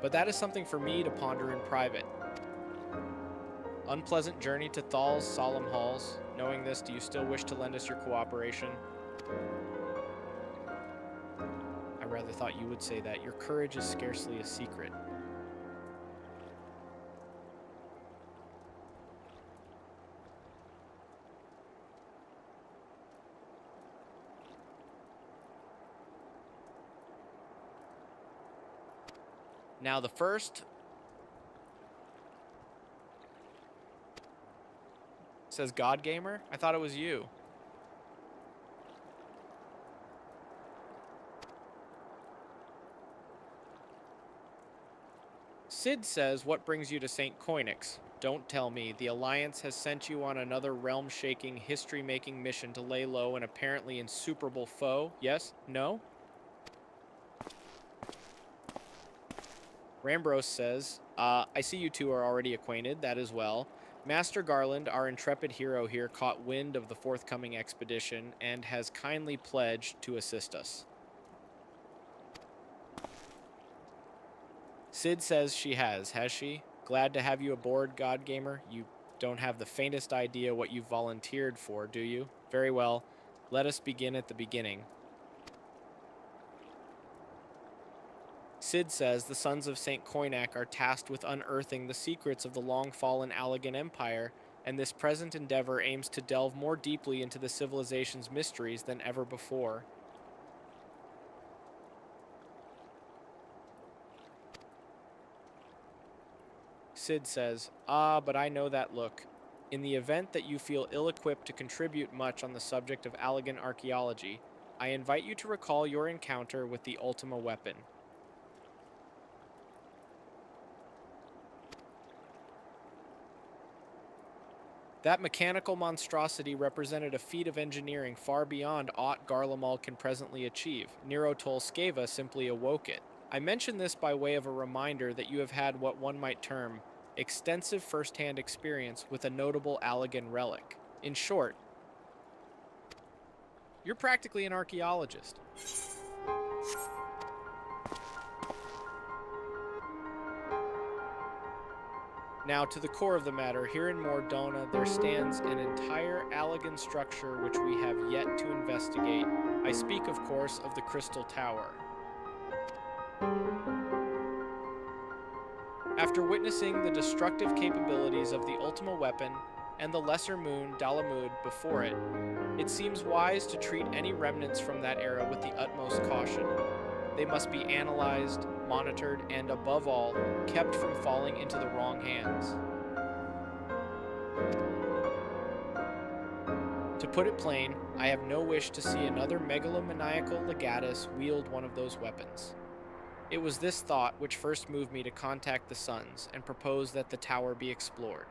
But that is something for me to ponder in private. Unpleasant journey to Thal's solemn halls. Knowing this, do you still wish to lend us your cooperation? I rather thought you would say that. Your courage is scarcely a secret. Now the first says God Gamer. I thought it was you. Sid says, what brings you to St. Koinix? Don't tell me. The Alliance has sent you on another realm-shaking, history-making mission to lay low an apparently insuperable foe. Yes? No? Rambros says, I see you two are already acquainted, that is well. Master Garland, our intrepid hero here, caught wind of the forthcoming expedition and has kindly pledged to assist us. Sid says she has she? Glad to have you aboard, God Gamer. You don't have the faintest idea what you volunteered for, do you? Very well. Let us begin at the beginning. Sid says the sons of St. Koinak are tasked with unearthing the secrets of the long-fallen Allagan Empire, and this present endeavor aims to delve more deeply into the civilization's mysteries than ever before. Sid says, but I know that look. In the event that you feel ill-equipped to contribute much on the subject of Allagan archaeology, I invite you to recall your encounter with the Ultima weapon. That mechanical monstrosity represented a feat of engineering far beyond aught Garlemald can presently achieve. Nero Tolskeva simply awoke it. I mention this by way of a reminder that you have had what one might term extensive first-hand experience with a notable Allagan relic. In short, you're practically an archaeologist. Now, to the core of the matter, here in Mor Dhona there stands an entire Allagan structure which we have yet to investigate. I speak, of course, of the Crystal Tower. After witnessing the destructive capabilities of the Ultima weapon and the lesser moon Dalamud before it, it seems wise to treat any remnants from that era with the utmost caution. They must be analyzed, monitored, and above all, kept from falling into the wrong hands. To put it plain, I have no wish to see another megalomaniacal legatus wield one of those weapons. It was this thought which first moved me to contact the Sons and propose that the tower be explored.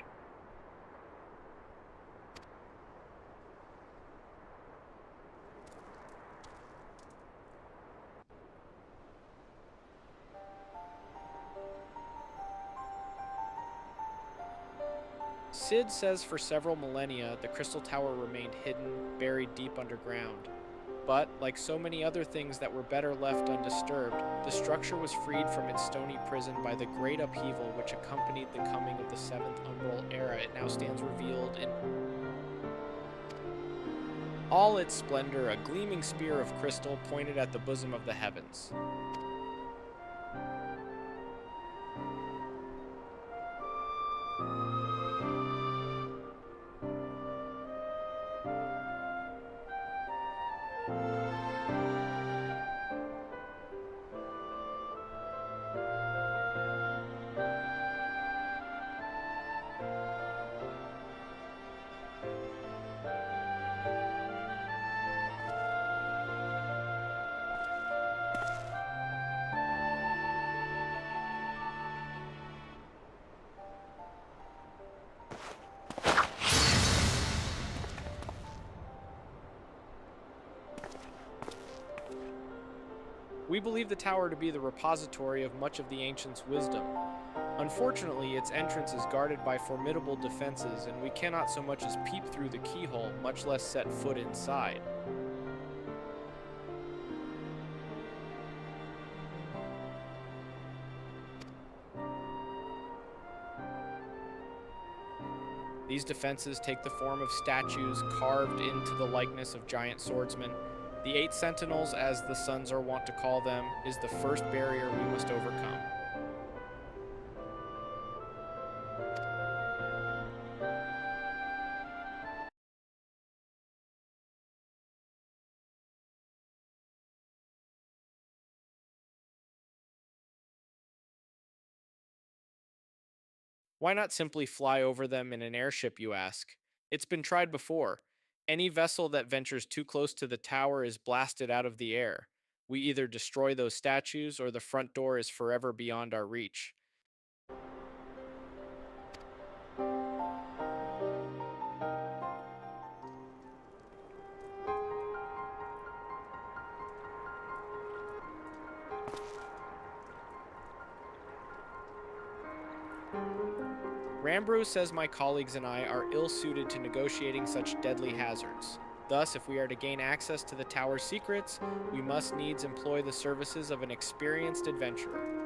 Sid says for several millennia the Crystal Tower remained hidden, buried deep underground. But, like so many other things that were better left undisturbed, the structure was freed from its stony prison by the great upheaval which accompanied the coming of the Seventh Umbral Era. It now stands revealed in all its splendor, a gleaming spear of crystal pointed at the bosom of the heavens. We believe the tower to be the repository of much of the ancients' wisdom. Unfortunately, its entrance is guarded by formidable defenses, and we cannot so much as peep through the keyhole, much less set foot inside. These defenses take the form of statues carved into the likeness of giant swordsmen. The Eight Sentinels, as the Suns are wont to call them, is the first barrier we must overcome. Why not simply fly over them in an airship, you ask? It's been tried before. Any vessel that ventures too close to the tower is blasted out of the air. We either destroy those statues or the front door is forever beyond our reach. Rambrose says my colleagues and I are ill suited to negotiating such deadly hazards. Thus, if we are to gain access to the tower's secrets, we must needs employ the services of an experienced adventurer.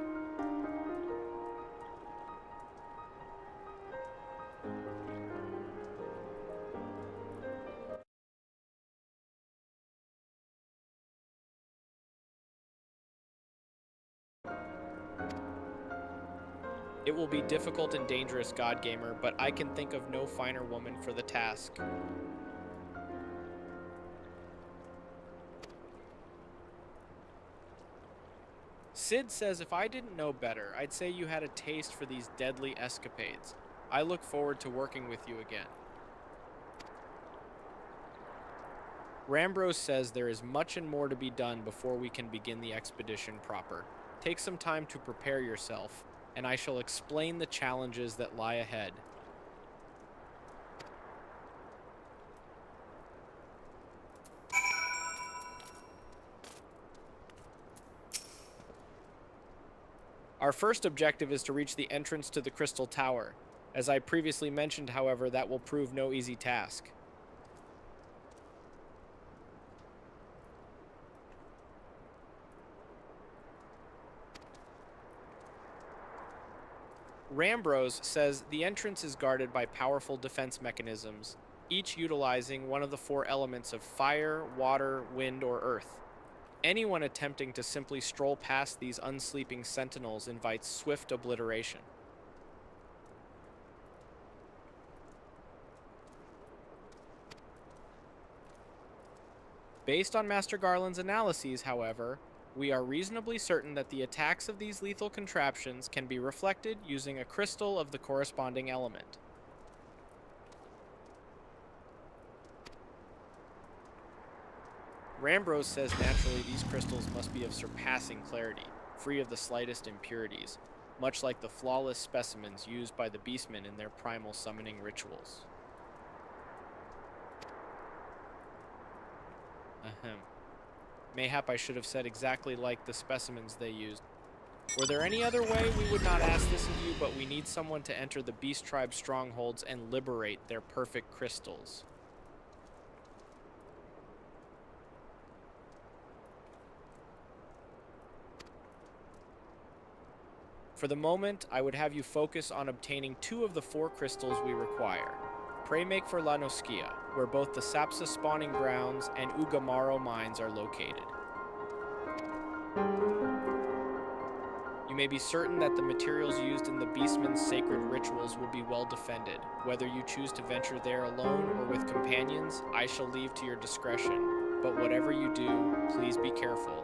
It will be difficult and dangerous, God Gamer, but I can think of no finer woman for the task. Sid says if I didn't know better, I'd say you had a taste for these deadly escapades. I look forward to working with you again. Rambrose says there is much and more to be done before we can begin the expedition proper. Take some time to prepare yourself, and I shall explain the challenges that lie ahead. Our first objective is to reach the entrance to the Crystal Tower. As I previously mentioned, however, that will prove no easy task. Rambrose says the entrance is guarded by powerful defense mechanisms, each utilizing one of the four elements of fire, water, wind, or earth. Anyone attempting to simply stroll past these unsleeping sentinels invites swift obliteration. Based on Master Garland's analyses, however, we are reasonably certain that the attacks of these lethal contraptions can be reflected using a crystal of the corresponding element. Rambrose says naturally these crystals must be of surpassing clarity, free of the slightest impurities, much like the flawless specimens used by the Beastmen in their primal summoning rituals. Ahem. Mayhap I should have said exactly like the specimens they used. Were there any other way, we would not ask this of you, but we need someone to enter the Beast Tribe strongholds and liberate their perfect crystals. For the moment, I would have you focus on obtaining 2 of the 4 crystals we require. Pray make for La Noskia, where both the Sapsa spawning grounds and Ugamaro mines are located. You may be certain that the materials used in the Beastmen's sacred rituals will be well defended. Whether you choose to venture there alone or with companions, I shall leave to your discretion. But whatever you do, please be careful.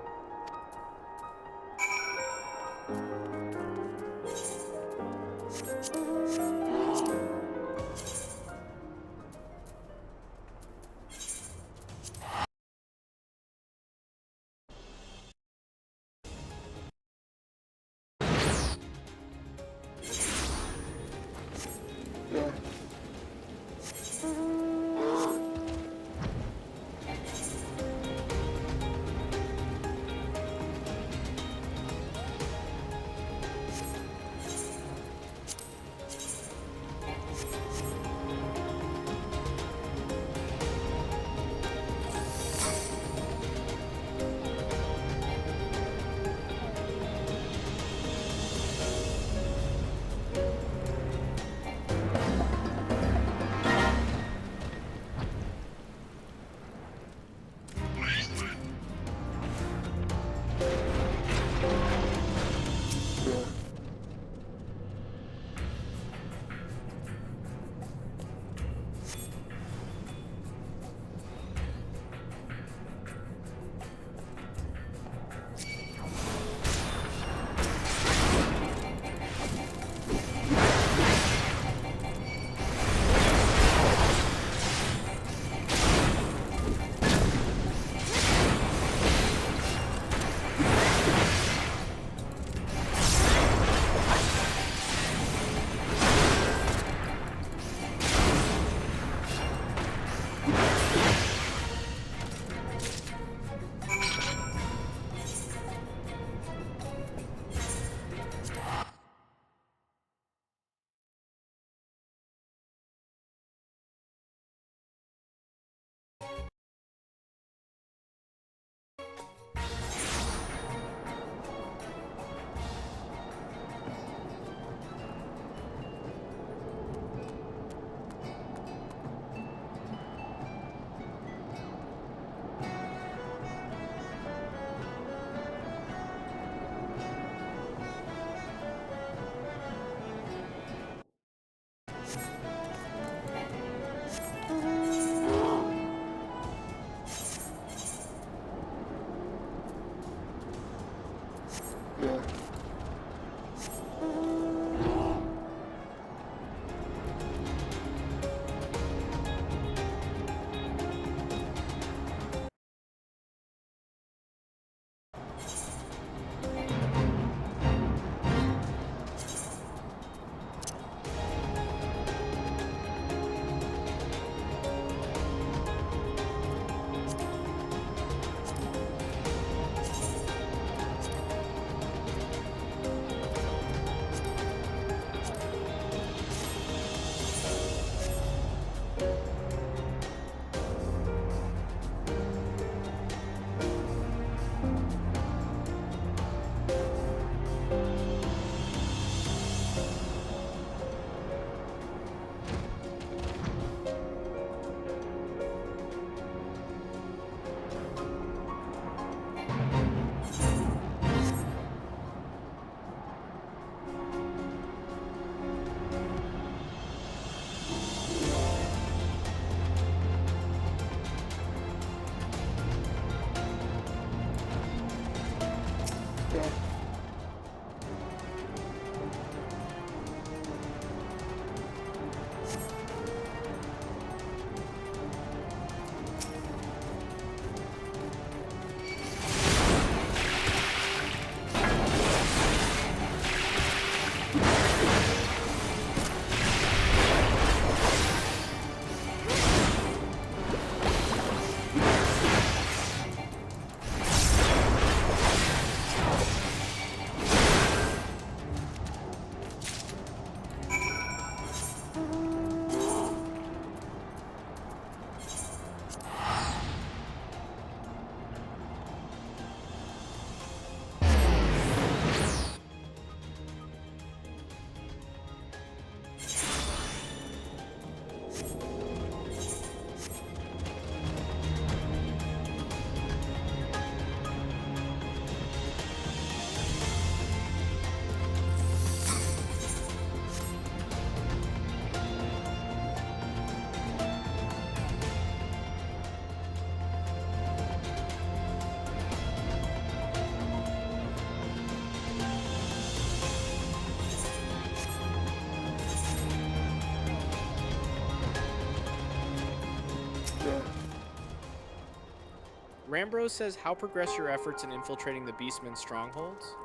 Rambrose says, how progress your efforts in infiltrating the Beastmen's strongholds?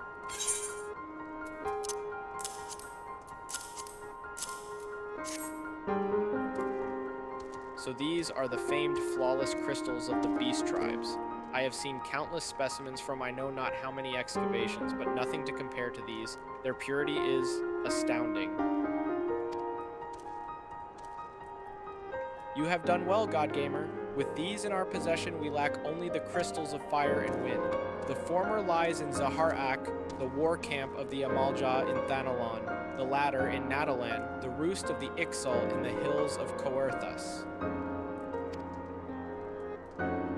So these are the famed flawless crystals of the beast tribes. I have seen countless specimens from I know not how many excavations, but nothing to compare to these. Their purity is astounding. You have done well, Godgamer. With these in our possession, we lack only the crystals of fire and wind. The former lies in Zahar-Ak, the war camp of the Amalja in Thanalon, the latter in Nadalan, the roost of the Ixal in the hills of Coerthas.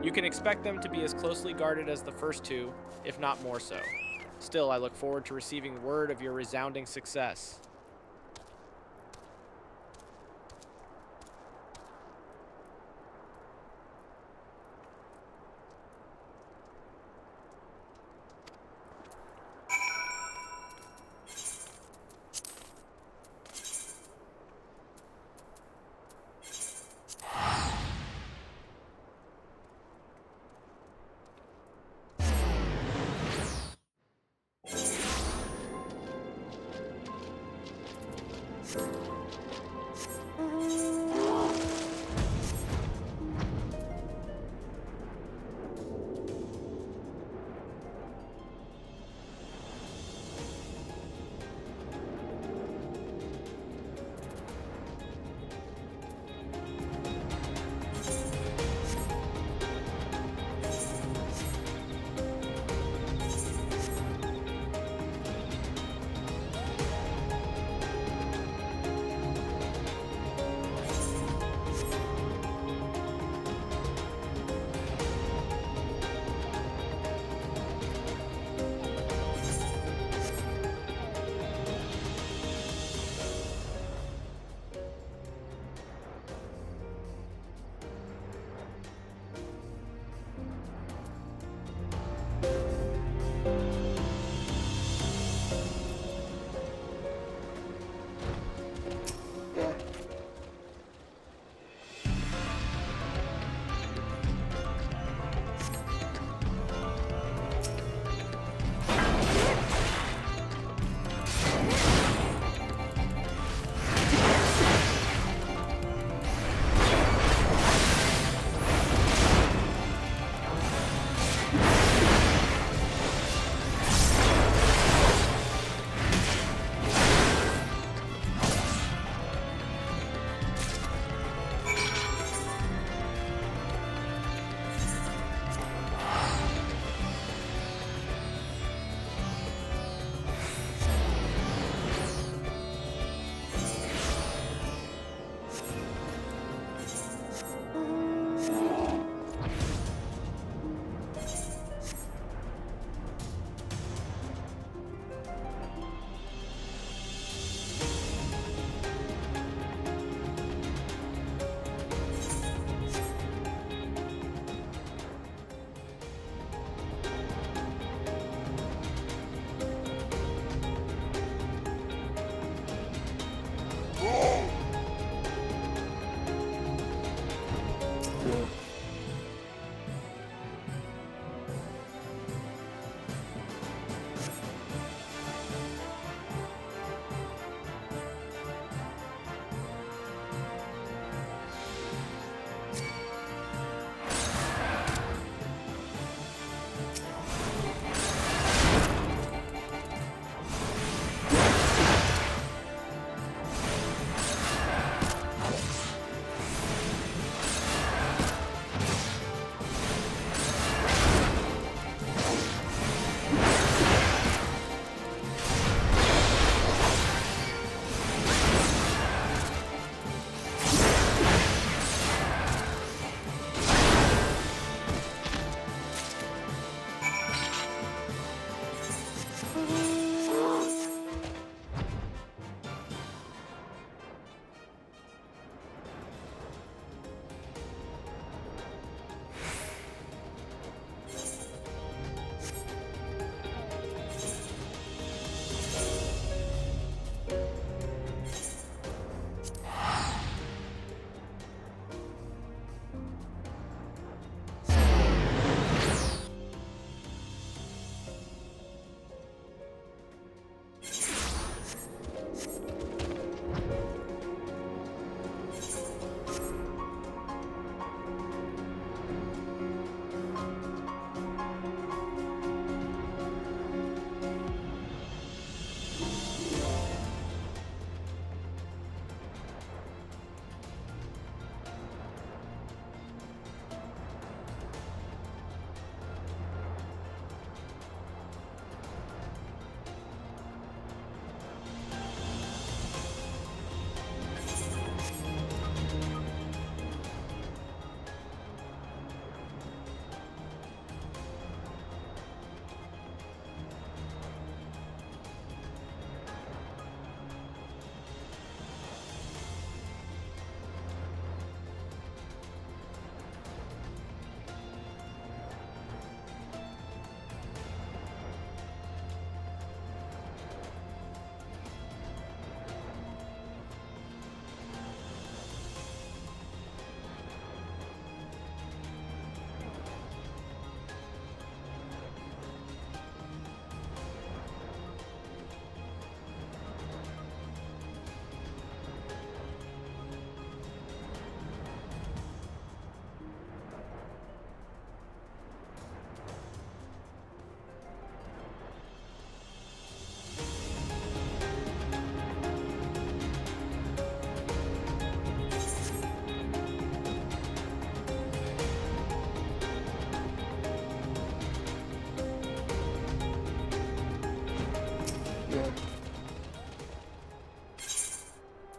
You can expect them to be as closely guarded as the first two, if not more so. Still, I look forward to receiving word of your resounding success.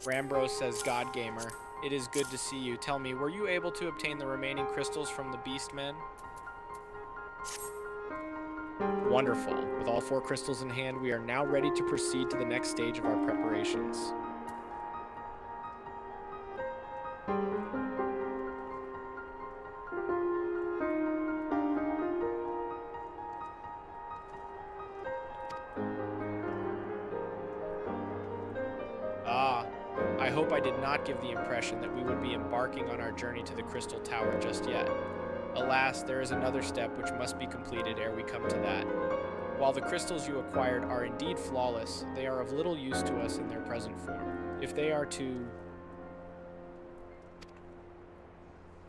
Rambros says, God Gamer, it is good to see you. Tell me, were you able to obtain the remaining crystals from the Beastmen? Wonderful. With all 4 crystals in hand, we are now ready to proceed to the next stage of our preparations. I hope I did not give the impression that we would be embarking on our journey to the Crystal Tower just yet. Alas, there is another step which must be completed ere we come to that. While the crystals you acquired are indeed flawless, they are of little use to us in their present form. If they are to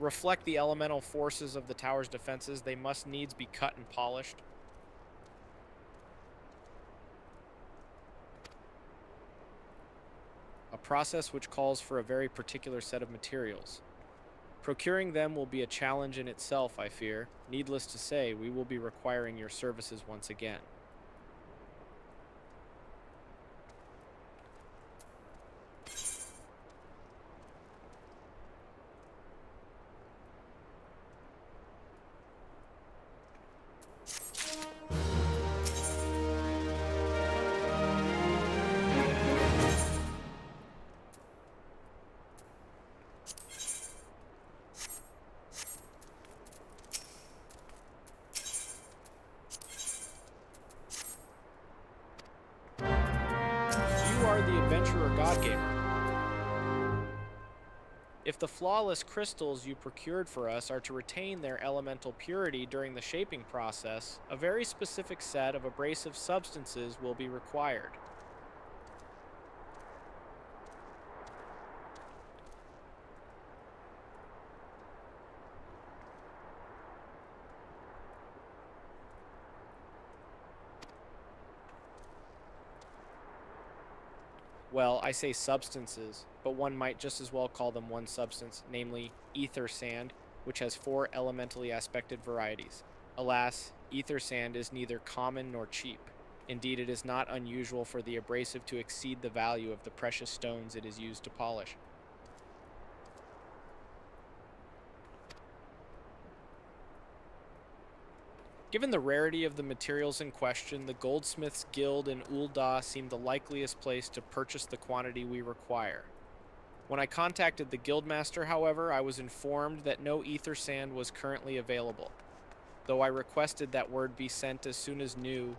reflect the elemental forces of the tower's defenses, they must needs be cut and polished. A process which calls for a very particular set of materials. Procuring them will be a challenge in itself, I fear. Needless to say, we will be requiring your services once again. The adventurer God Gamer. If the flawless crystals you procured for us are to retain their elemental purity during the shaping process, a very specific set of abrasive substances will be required. Well, I say substances, but one might just as well call them one substance, namely ether sand, which has 4 elementally aspected varieties. Alas, ether sand is neither common nor cheap. Indeed, it is not unusual for the abrasive to exceed the value of the precious stones it is used to polish. Given the rarity of the materials in question, the Goldsmiths Guild in Ul'dah seemed the likeliest place to purchase the quantity we require. When I contacted the Guildmaster, however, I was informed that no ether sand was currently available. Though I requested that word be sent as soon as new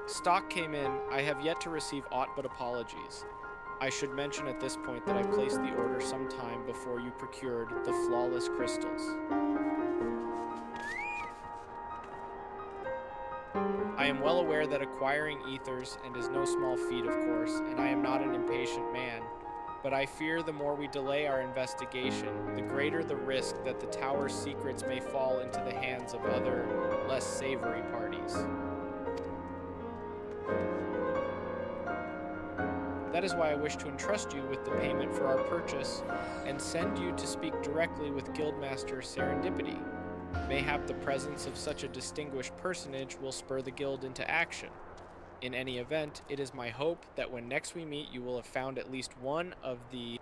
stock came in, I have yet to receive aught but apologies. I should mention at this point that I placed the order some time before you procured the flawless crystals. I am well aware that acquiring ethers and is no small feat, of course, and I am not an impatient man, but I fear the more we delay our investigation, the greater the risk that the tower's secrets may fall into the hands of other, less savory parties. That is why I wish to entrust you with the payment for our purchase and send you to speak directly with Guildmaster Serendipity. Mayhap the presence of such a distinguished personage will spur the guild into action. In any event, it is my hope that when next we meet you will have found at least one of the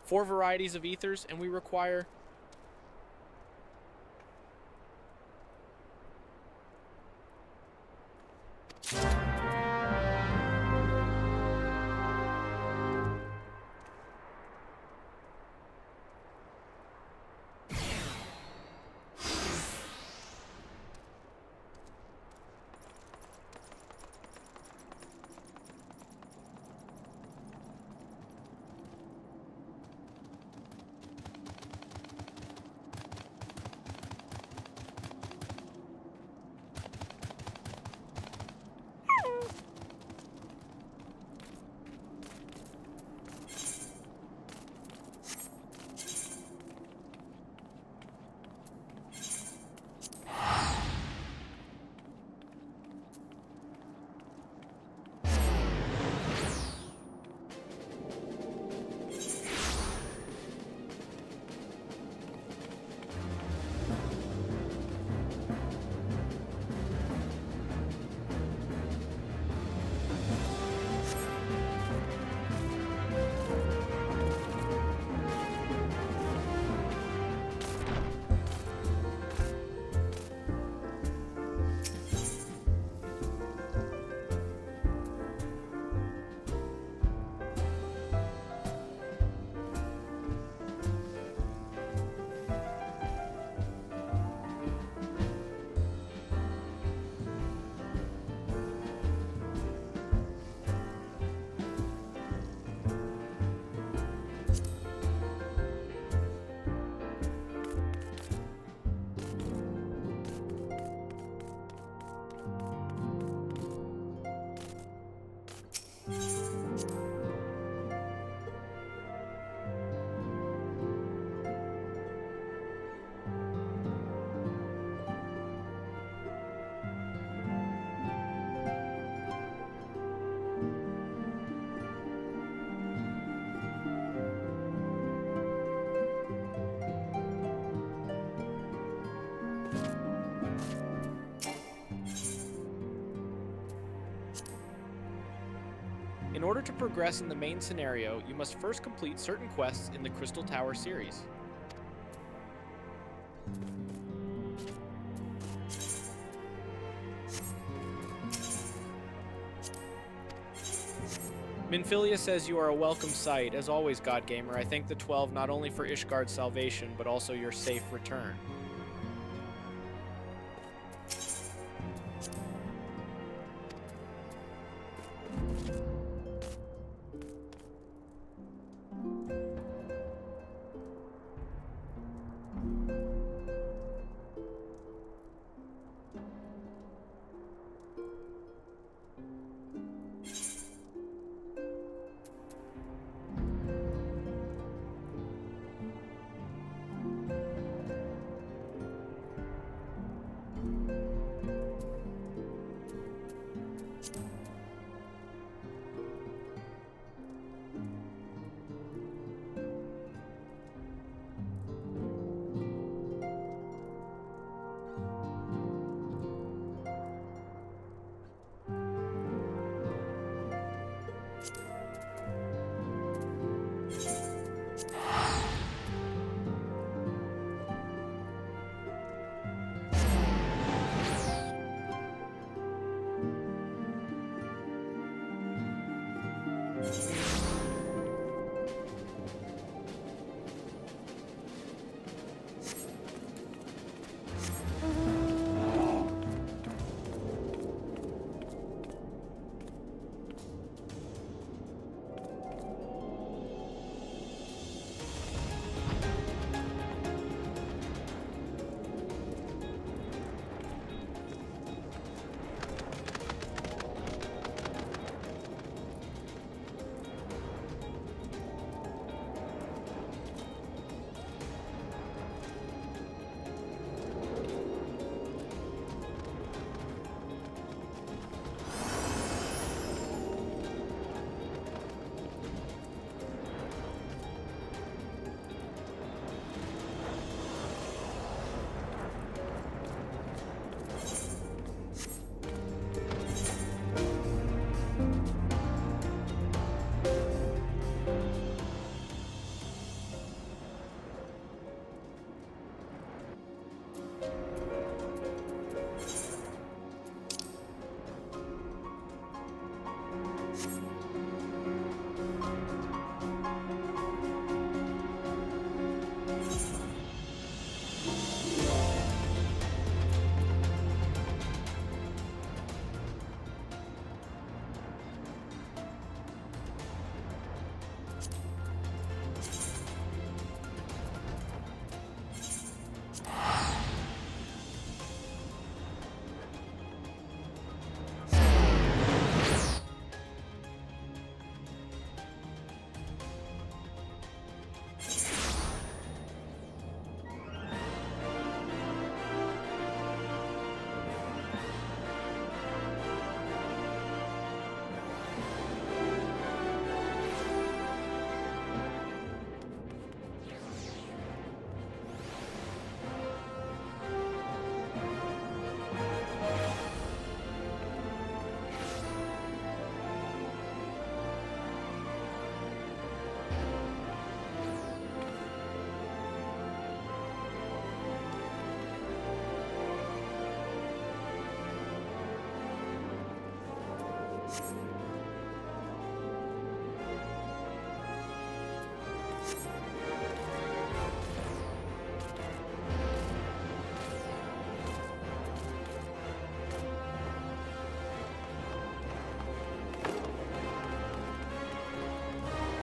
four varieties of ethers, and we require In order to progress in the main scenario, you must first complete certain quests in the Crystal Tower series. Minfilia says you are a welcome sight. As always, Godgamer, I thank the 12 not only for Ishgard's salvation, but also your safe return.